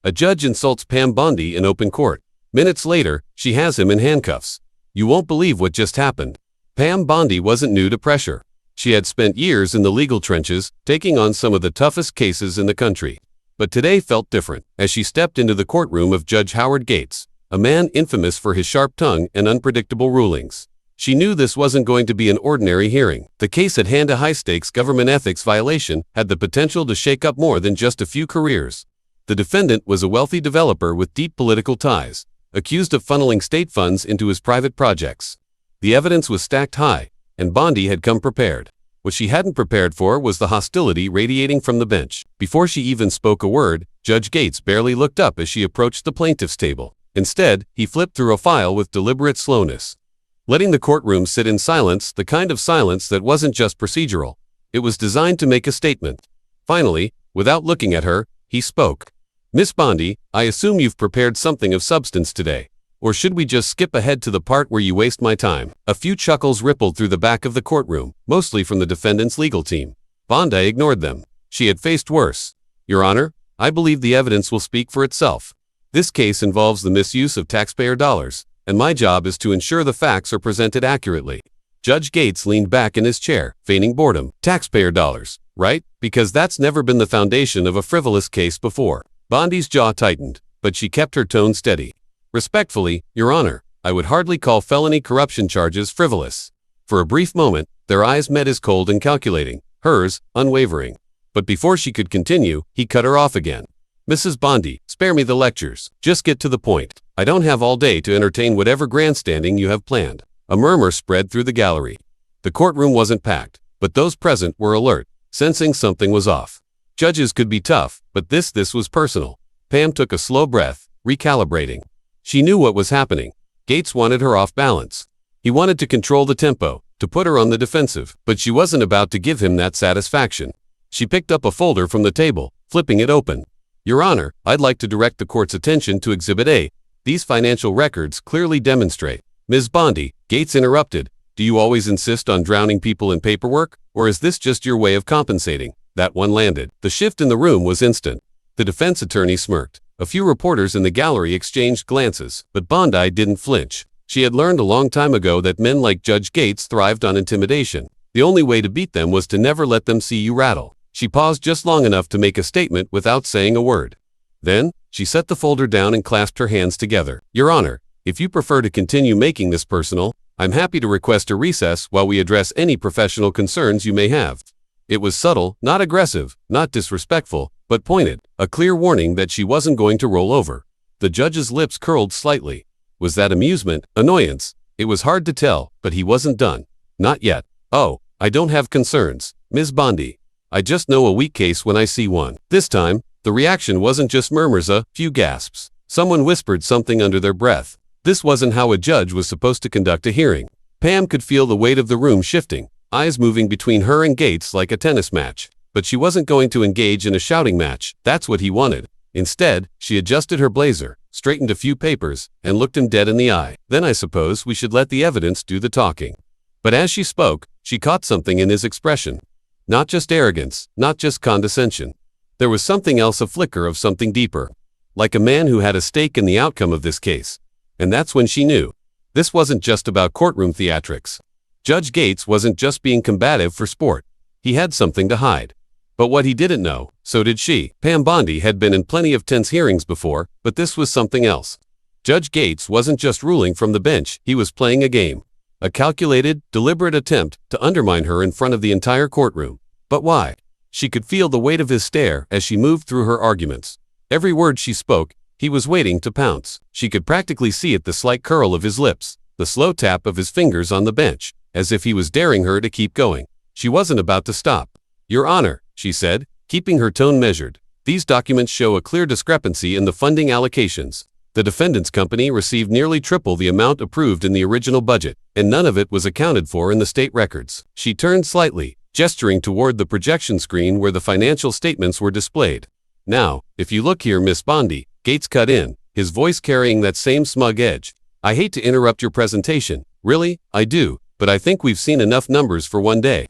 A judge insults Pam Bondi in open court. Minutes later, she has him in handcuffs. You won't believe what just happened. Pam Bondi wasn't new to pressure. She had spent years in the legal trenches, taking on some of the toughest cases in the country. But today felt different, as she stepped into the courtroom of Judge Howard Gates, a man infamous for his sharp tongue and unpredictable rulings. She knew this wasn't going to be an ordinary hearing. The case at hand, a high-stakes government ethics violation, had the potential to shake up more than just a few careers. The defendant was a wealthy developer with deep political ties, accused of funneling state funds into his private projects. The evidence was stacked high, and Bondi had come prepared. What she hadn't prepared for was the hostility radiating from the bench. Before she even spoke a word, Judge Gates barely looked up as she approached the plaintiff's table. Instead, he flipped through a file with deliberate slowness, letting the courtroom sit in silence, the kind of silence that wasn't just procedural. It was designed to make a statement. Finally, without looking at her, he spoke. Miss Bondi, I assume you've prepared something of substance today. Or should we just skip ahead to the part where you waste my time? A few chuckles rippled through the back of the courtroom, mostly from the defendant's legal team. Bondi ignored them. She had faced worse. Your Honor, I believe the evidence will speak for itself. This case involves the misuse of taxpayer dollars, and my job is to ensure the facts are presented accurately. Judge Gates leaned back in his chair, feigning boredom. Taxpayer dollars, right? Because that's never been the foundation of a frivolous case before. Bondi's jaw tightened, but she kept her tone steady. Respectfully, Your Honor, I would hardly call felony corruption charges frivolous. For a brief moment, their eyes met, his cold and calculating, hers unwavering. But before she could continue, he cut her off again. Mrs. Bondi, spare me the lectures. Just get to the point. I don't have all day to entertain whatever grandstanding you have planned. A murmur spread through the gallery. The courtroom wasn't packed, but those present were alert, sensing something was off. Judges could be tough, but this was personal. Pam took a slow breath, recalibrating. She knew what was happening. Gates wanted her off balance. He wanted to control the tempo, to put her on the defensive, but she wasn't about to give him that satisfaction. She picked up a folder from the table, flipping it open. Your Honor, I'd like to direct the court's attention to Exhibit A. These financial records clearly demonstrate. Ms. Bondi, Gates interrupted. Do you always insist on drowning people in paperwork, or is this just your way of compensating? That one landed. The shift in the room was instant. The defense attorney smirked. A few reporters in the gallery exchanged glances, but Bondi didn't flinch. She had learned a long time ago that men like Judge Gates thrived on intimidation. The only way to beat them was to never let them see you rattle. She paused just long enough to make a statement without saying a word. Then, she set the folder down and clasped her hands together. Your Honor, if you prefer to continue making this personal, I'm happy to request a recess while we address any professional concerns you may have. It was subtle, not aggressive, not disrespectful, but pointed, a clear warning that she wasn't going to roll over. The judge's lips curled slightly. Was that amusement, annoyance? It was hard to tell, but he wasn't done. Not yet. Oh, I don't have concerns, Ms. Bondi. I just know a weak case when I see one. This time, the reaction wasn't just murmurs, a few gasps. Someone whispered something under their breath. This wasn't how a judge was supposed to conduct a hearing. Pam could feel the weight of the room shifting, eyes moving between her and Gates like a tennis match. But she wasn't going to engage in a shouting match. That's what he wanted. Instead, she adjusted her blazer, straightened a few papers, and looked him dead in the eye. Then I suppose we should let the evidence do the talking. But as she spoke, she caught something in his expression. Not just arrogance, not just condescension. There was something else, a flicker of something deeper. Like a man who had a stake in the outcome of this case. And that's when she knew. This wasn't just about courtroom theatrics. Judge Gates wasn't just being combative for sport. He had something to hide. But what he didn't know, so did she. Pam Bondi had been in plenty of tense hearings before, but this was something else. Judge Gates wasn't just ruling from the bench, he was playing a game. A calculated, deliberate attempt to undermine her in front of the entire courtroom. But why? She could feel the weight of his stare as she moved through her arguments. Every word she spoke, he was waiting to pounce. She could practically see it, the slight curl of his lips, the slow tap of his fingers on the bench, as if he was daring her to keep going. She wasn't about to stop. Your Honor, she said, keeping her tone measured. These documents show a clear discrepancy in the funding allocations. The defendant's company received nearly triple the amount approved in the original budget, and none of it was accounted for in the state records. She turned slightly, gesturing toward the projection screen where the financial statements were displayed. Now, if you look here, Miss Bondi, Gates cut in, his voice carrying that same smug edge. I hate to interrupt your presentation. Really, I do, but I think we've seen enough numbers for one day.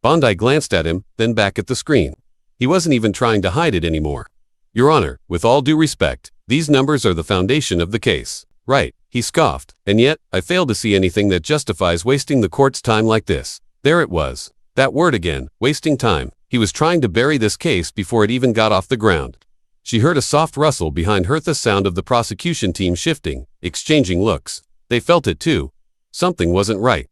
Bondi glanced at him, then back at the screen. He wasn't even trying to hide it anymore. Your Honor, with all due respect, these numbers are the foundation of the case. Right, he scoffed, and yet, I fail to see anything that justifies wasting the court's time like this. There it was. That word again, wasting time. He was trying to bury this case before it even got off the ground. She heard a soft rustle behind her, the sound of the prosecution team shifting, exchanging looks. They felt it too. Something wasn't right.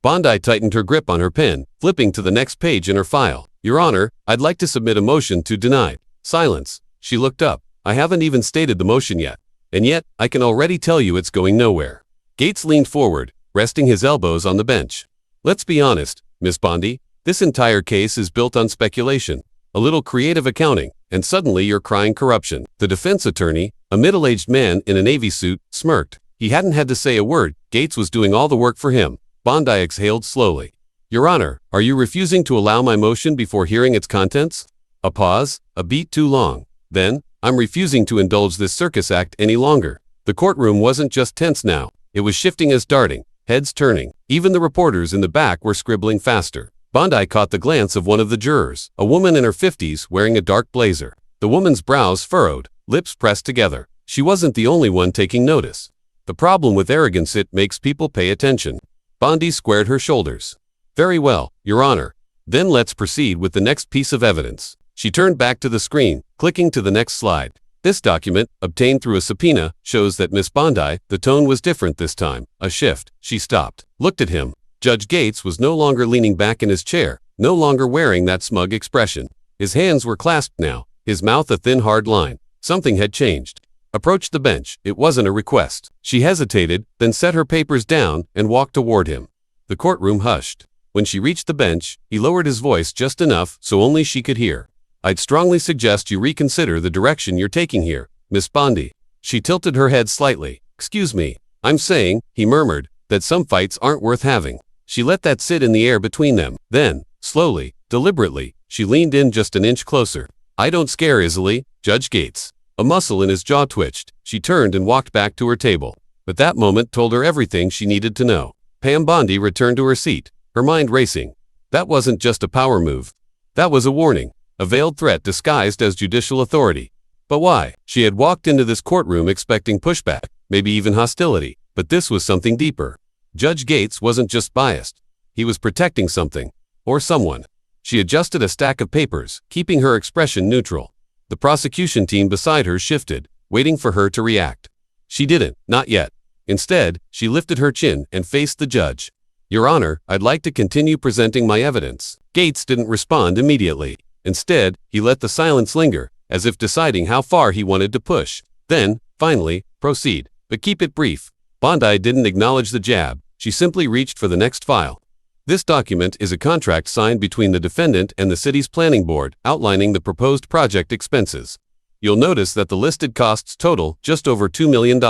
Bondi tightened her grip on her pen, flipping to the next page in her file. Your Honor, I'd like to submit a motion to deny. Silence. She looked up. I haven't even stated the motion yet. And yet, I can already tell you it's going nowhere. Gates leaned forward, resting his elbows on the bench. Let's be honest, Miss Bondi, this entire case is built on speculation, a little creative accounting, and suddenly you're crying corruption. The defense attorney, a middle-aged man in a navy suit, smirked. He hadn't had to say a word. Gates was doing all the work for him. Bondi exhaled slowly. Your Honor, are you refusing to allow my motion before hearing its contents? A pause, a beat too long. Then, I'm refusing to indulge this circus act any longer. The courtroom wasn't just tense now. It was shifting as darting, heads turning. Even the reporters in the back were scribbling faster. Bondi caught the glance of one of the jurors, a woman in her 50s wearing a dark blazer. The woman's brows furrowed, lips pressed together. She wasn't the only one taking notice. The problem with arrogance, it makes people pay attention. Bondi squared her shoulders. Very well, Your Honor. Then let's proceed with the next piece of evidence. She turned back to the screen, clicking to the next slide. This document, obtained through a subpoena, shows that Miss Bondi, the tone was different this time. A shift. She stopped, looked at him. Judge Gates was no longer leaning back in his chair, no longer wearing that smug expression. His hands were clasped now, his mouth a thin hard line. Something had changed. Approached the bench. It wasn't a request. She hesitated, then set her papers down and walked toward him. The courtroom hushed. When she reached the bench, he lowered his voice just enough so only she could hear. I'd strongly suggest you reconsider the direction you're taking here, Miss Bondi. She tilted her head slightly. Excuse me. I'm saying, he murmured, that some fights aren't worth having. She let that sit in the air between them. Then, slowly, deliberately, she leaned in just an inch closer. I don't scare easily, Judge Gates. A muscle in his jaw twitched. She turned and walked back to her table. But that moment told her everything she needed to know. Pam Bondi returned to her seat, her mind racing. That wasn't just a power move. That was a warning. A veiled threat disguised as judicial authority. But why? She had walked into this courtroom expecting pushback, maybe even hostility, but this was something deeper. Judge Gates wasn't just biased. He was protecting something, or someone. She adjusted a stack of papers, keeping her expression neutral. The prosecution team beside her shifted, waiting for her to react. She didn't, not yet. Instead, she lifted her chin and faced the judge. Your Honor, I'd like to continue presenting my evidence. Gates didn't respond immediately. Instead, he let the silence linger, as if deciding how far he wanted to push. Then, finally, proceed, but keep it brief. Bondi didn't acknowledge the jab. She simply reached for the next file. This document is a contract signed between the defendant and the city's planning board, outlining the proposed project expenses. You'll notice that the listed costs total just over $2 million.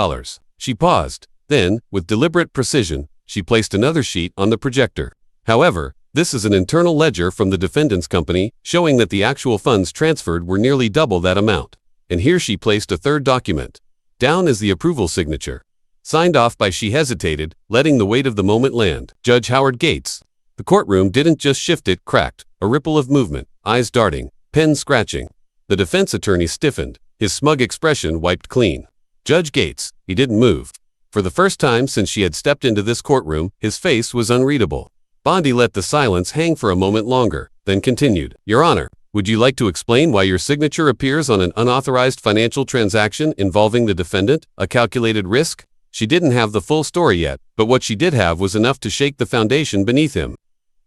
She paused. Then, with deliberate precision, she placed another sheet on the projector. However, this is an internal ledger from the defendant's company, showing that the actual funds transferred were nearly double that amount. And here she placed a third document. Down is the approval signature. Signed off by. She hesitated, letting the weight of the moment land. Judge Howard Gates. The courtroom didn't just shift, it cracked. A ripple of movement, eyes darting, pen scratching. The defense attorney stiffened, his smug expression wiped clean. Judge Gates, he didn't move. For the first time since she had stepped into this courtroom, his face was unreadable. Bondi let the silence hang for a moment longer, then continued. Your Honor, would you like to explain why your signature appears on an unauthorized financial transaction involving the defendant, a calculated risk? She didn't have the full story yet, but what she did have was enough to shake the foundation beneath him.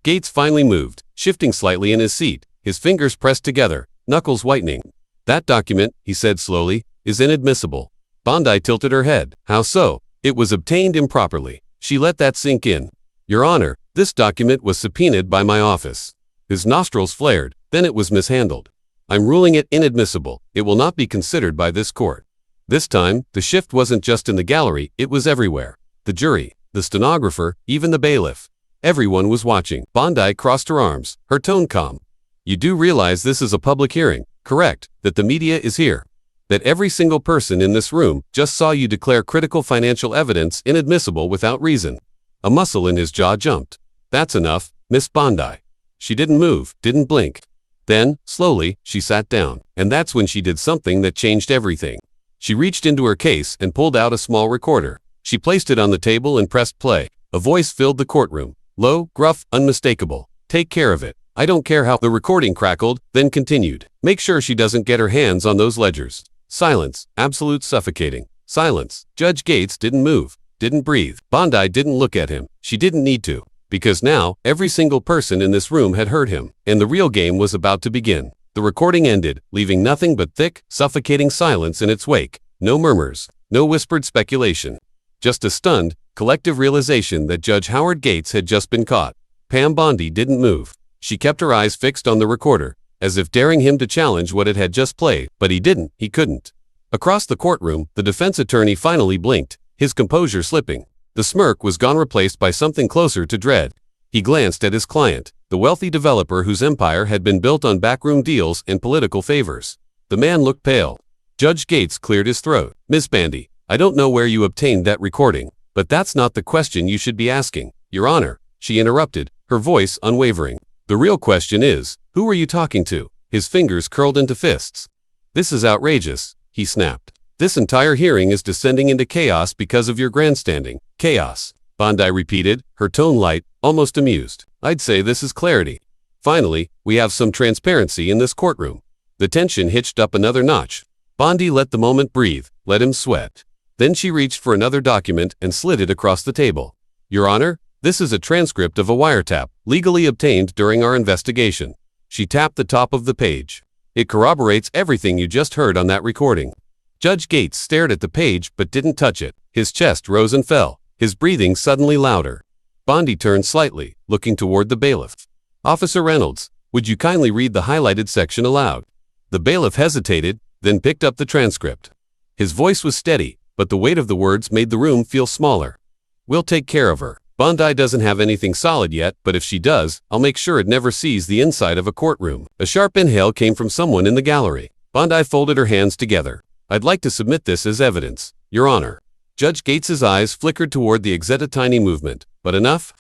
Gates finally moved, shifting slightly in his seat, his fingers pressed together, knuckles whitening. That document, he said slowly, is inadmissible. Bondi tilted her head. How so? It was obtained improperly. She let that sink in. Your Honor, this document was subpoenaed by my office. His nostrils flared, then it was mishandled. I'm ruling it inadmissible. It will not be considered by this court. This time, the shift wasn't just in the gallery, it was everywhere. The jury, the stenographer, even the bailiff. Everyone was watching. Bondi crossed her arms, her tone calm. You do realize this is a public hearing, correct? That the media is here. That every single person in this room just saw you declare critical financial evidence inadmissible without reason. A muscle in his jaw jumped. That's enough, Miss Bondi. She didn't move, didn't blink. Then, slowly, she sat down, and that's when she did something that changed everything. She reached into her case and pulled out a small recorder. She placed it on the table and pressed play. A voice filled the courtroom. Low, gruff, unmistakable. "Take care of it. I don't care how." The recording crackled, then continued. "Make sure she doesn't get her hands on those ledgers." Silence. Absolute suffocating. Silence. Judge Gates didn't move, didn't breathe. Bondi didn't look at him. She didn't need to. Because now, every single person in this room had heard him, and the real game was about to begin. The recording ended, leaving nothing but thick, suffocating silence in its wake. No murmurs, no whispered speculation. Just a stunned, collective realization that Judge Howard Gates had just been caught. Pam Bondi didn't move. She kept her eyes fixed on the recorder, as if daring him to challenge what it had just played, but he didn't, he couldn't. Across the courtroom, the defense attorney finally blinked, his composure slipping. The smirk was gone, replaced by something closer to dread. He glanced at his client, the wealthy developer whose empire had been built on backroom deals and political favors. The man looked pale. Judge Gates cleared his throat. "Miss Bondi, I don't know where you obtained that recording, but that's not the question you should be asking." "Your Honor," she interrupted, her voice unwavering. "The real question is, who were you talking to?" His fingers curled into fists. "This is outrageous," he snapped. "This entire hearing is descending into chaos because of your grandstanding." "Chaos," Bondi repeated, her tone light, almost amused. "I'd say this is clarity. Finally, we have some transparency in this courtroom." The tension hitched up another notch. Bondi let the moment breathe, let him sweat. Then she reached for another document and slid it across the table. "Your Honor, this is a transcript of a wiretap, legally obtained during our investigation." She tapped the top of the page. "It corroborates everything you just heard on that recording." Judge Gates stared at the page but didn't touch it. His chest rose and fell, his breathing suddenly louder. Bondi turned slightly, looking toward the bailiff. "Officer Reynolds, would you kindly read the highlighted section aloud?" The bailiff hesitated, then picked up the transcript. His voice was steady, but the weight of the words made the room feel smaller. "We'll take care of her. Bondi doesn't have anything solid yet, but if she does, I'll make sure it never sees the inside of a courtroom." A sharp inhale came from someone in the gallery. Bondi folded her hands together. "I'd like to submit this as evidence, Your Honor." Judge Gates's eyes flickered toward the exit, a tiny movement, but enough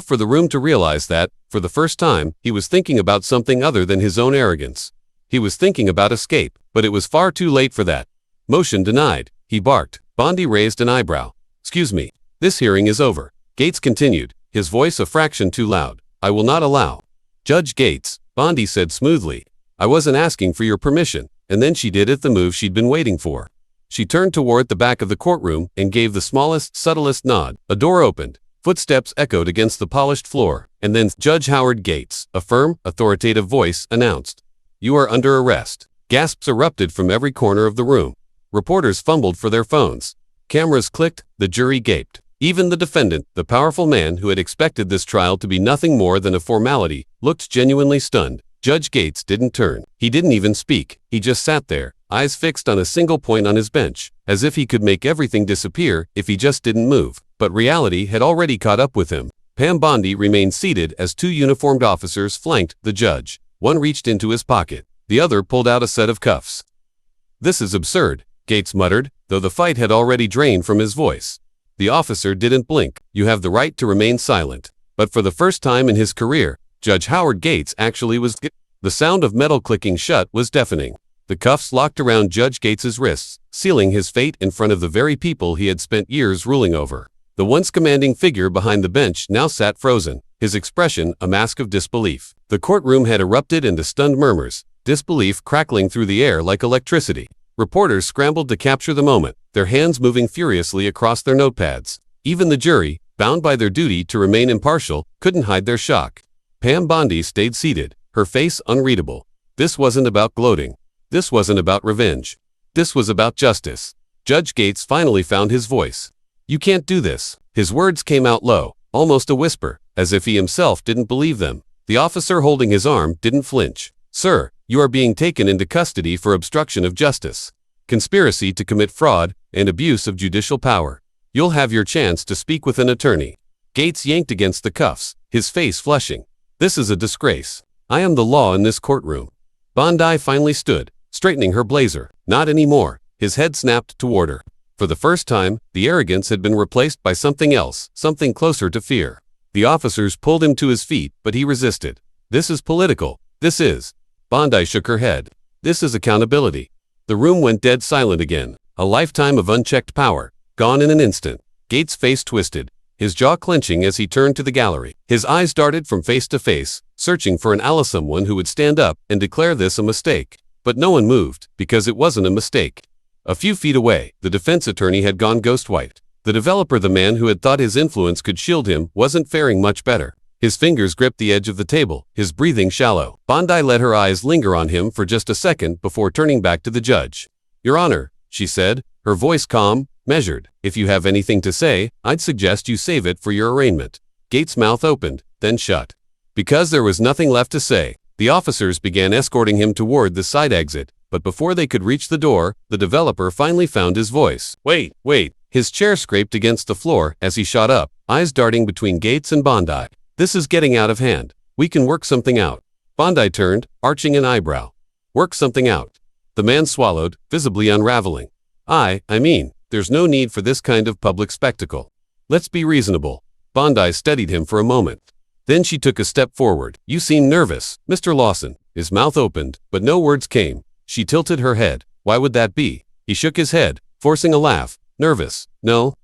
for the room to realize that, for the first time, he was thinking about something other than his own arrogance. He was thinking about escape, but it was far too late for that. "Motion denied," he barked. Bondi raised an eyebrow. "Excuse me, this hearing is over." Gates continued, his voice a fraction too loud. "I will not allow." "Judge Gates," Bondi said smoothly, "I wasn't asking for your permission." And then she did it, the move she'd been waiting for. She turned toward the back of the courtroom and gave the smallest, subtlest nod. A door opened. Footsteps echoed against the polished floor, and then Judge Howard Gates, a firm, authoritative voice, announced, "You are under arrest." Gasps erupted from every corner of the room. Reporters fumbled for their phones. Cameras clicked, the jury gaped. Even the defendant, the powerful man who had expected this trial to be nothing more than a formality, looked genuinely stunned. Judge Gates didn't turn. He didn't even speak. He just sat there, eyes fixed on a single point on his bench, as if he could make everything disappear if he just didn't move. But reality had already caught up with him. Pam Bondi remained seated as two uniformed officers flanked the judge. One reached into his pocket. The other pulled out a set of cuffs. "This is absurd," Gates muttered, though the fight had already drained from his voice. The officer didn't blink. "You have the right to remain silent." But for the first time in his career, Judge Howard Gates actually was. The sound of metal clicking shut was deafening. The cuffs locked around Judge Gates's wrists, sealing his fate in front of the very people he had spent years ruling over. The once commanding figure behind the bench now sat frozen, his expression a mask of disbelief. The courtroom had erupted into stunned murmurs, disbelief crackling through the air like electricity. Reporters scrambled to capture the moment, their hands moving furiously across their notepads. Even the jury, bound by their duty to remain impartial, couldn't hide their shock. Pam Bondi stayed seated, her face unreadable. This wasn't about gloating. This wasn't about revenge. This was about justice. Judge Gates finally found his voice. "You can't do this." His words came out low, almost a whisper, as if he himself didn't believe them. The officer holding his arm didn't flinch. "Sir, you are being taken into custody for obstruction of justice, conspiracy to commit fraud, and abuse of judicial power. You'll have your chance to speak with an attorney." Gates yanked against the cuffs, his face flushing. "This is a disgrace. I am the law in this courtroom." Bondi finally stood, straightening her blazer. "Not anymore." His head snapped toward her. For the first time, the arrogance had been replaced by something else, something closer to fear. The officers pulled him to his feet, but he resisted. "This is political. This is." Bondi shook her head. This is accountability. The room went dead silent again. A lifetime of unchecked power, gone in an instant. Gates' face twisted, his jaw clenching as he turned to the gallery. His eyes darted from face to face, searching for someone who would stand up and declare this a mistake. But no one moved, because it wasn't a mistake. A few feet away, the defense attorney had gone ghost white. The developer, the man who had thought his influence could shield him, wasn't faring much better. His fingers gripped the edge of the table, his breathing shallow. Bondi let her eyes linger on him for just a second before turning back to the judge. "Your Honor," she said, her voice calm, measured. "If you have anything to say, I'd suggest you save it for your arraignment." Gates' mouth opened, then shut. Because there was nothing left to say, the officers began escorting him toward the side exit, but before they could reach the door, the developer finally found his voice. Wait. His chair scraped against the floor as he shot up, eyes darting between Gates and Bondi. "This is getting out of hand. We can work something out." Bondi turned, arching an eyebrow. "Work something out." The man swallowed, visibly unraveling. I mean, there's no need for this kind of public spectacle. Let's be reasonable." Bondi studied him for a moment. Then she took a step forward. "You seem nervous, Mr. Lawson." His mouth opened, but no words came. She tilted her head. "Why would that be?" He shook his head, forcing a laugh. "Nervous? No.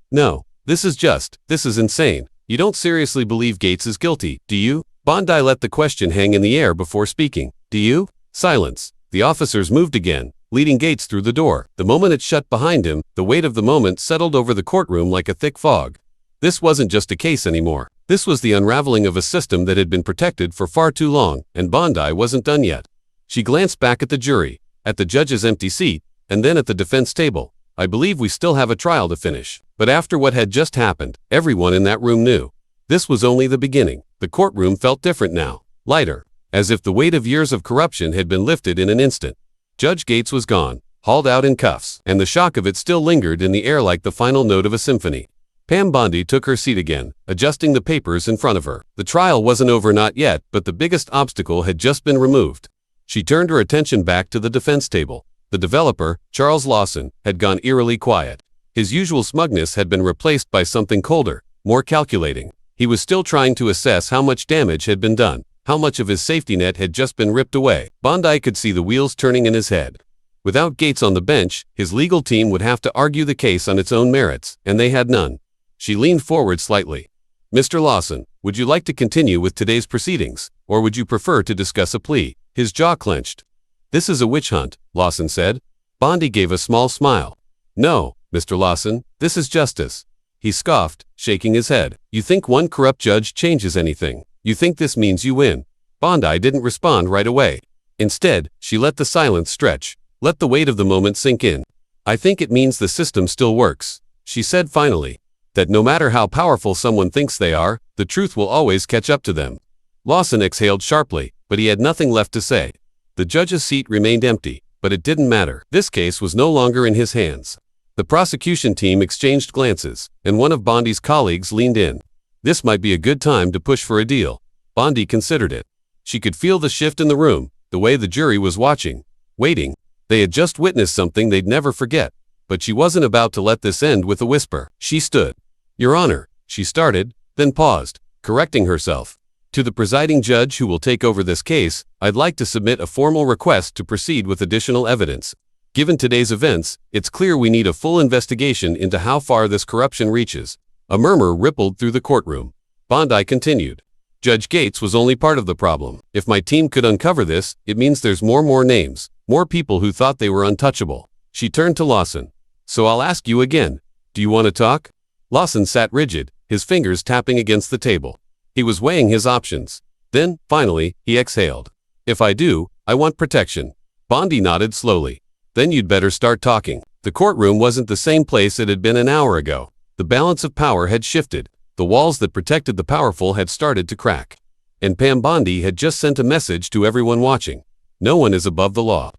This is insane. You don't seriously believe Gates is guilty, do you?" Bondi let the question hang in the air before speaking. "Do you?" Silence. The officers moved again, leading Gates through the door. The moment it shut behind him, the weight of the moment settled over the courtroom like a thick fog. This wasn't just a case anymore. This was the unraveling of a system that had been protected for far too long, and Bondi wasn't done yet. She glanced back at the jury, at the judge's empty seat, and then at the defense table. "I believe we still have a trial to finish." But after what had just happened, everyone in that room knew. This was only the beginning. The courtroom felt different now, lighter, as if the weight of years of corruption had been lifted in an instant. Judge Gates was gone, hauled out in cuffs, and the shock of it still lingered in the air like the final note of a symphony. Pam Bondi took her seat again, adjusting the papers in front of her. The trial wasn't over, not yet, but the biggest obstacle had just been removed. She turned her attention back to the defense table. The developer, Charles Lawson, had gone eerily quiet. His usual smugness had been replaced by something colder, more calculating. He was still trying to assess how much damage had been done, how much of his safety net had just been ripped away. Bondi could see the wheels turning in his head. Without Gates on the bench, his legal team would have to argue the case on its own merits, and they had none. She leaned forward slightly. "Mr. Lawson, would you like to continue with today's proceedings, or would you prefer to discuss a plea?" His jaw clenched. "This is a witch hunt," Lawson said. Bondi gave a small smile. "No, Mr. Lawson, this is justice." He scoffed, shaking his head. "You think one corrupt judge changes anything? You think this means you win?" Bondi didn't respond right away. Instead, she let the silence stretch, let the weight of the moment sink in. "I think it means the system still works," she said finally. "That no matter how powerful someone thinks they are, the truth will always catch up to them." Lawson exhaled sharply, but he had nothing left to say. The judge's seat remained empty, but it didn't matter. This case was no longer in his hands. The prosecution team exchanged glances, and one of Bondi's colleagues leaned in. This might be a good time to push for a deal. Bondi considered it. She could feel the shift in the room, the way the jury was watching, waiting. They had just witnessed something they'd never forget, but she wasn't about to let this end with a whisper. She stood. "Your Honor," she started, then paused, correcting herself. "To the presiding judge who will take over this case, I'd like to submit a formal request to proceed with additional evidence. Given today's events, it's clear we need a full investigation into how far this corruption reaches." A murmur rippled through the courtroom. Bondi continued. "Judge Gates was only part of the problem. If my team could uncover this, it means there's more names, more people who thought they were untouchable." She turned to Lawson. "So I'll ask you again. Do you want to talk?" Lawson sat rigid, his fingers tapping against the table. He was weighing his options. Then, finally, he exhaled. "If I do, I want protection." Bondi nodded slowly. "Then you'd better start talking." The courtroom wasn't the same place it had been an hour ago. The balance of power had shifted. The walls that protected the powerful had started to crack. And Pam Bondi had just sent a message to everyone watching. No one is above the law.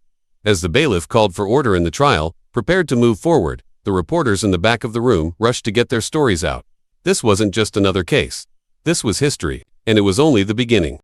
As the bailiff called for order in the trial, prepared to move forward, the reporters in the back of the room rushed to get their stories out. This wasn't just another case. This was history, and it was only the beginning.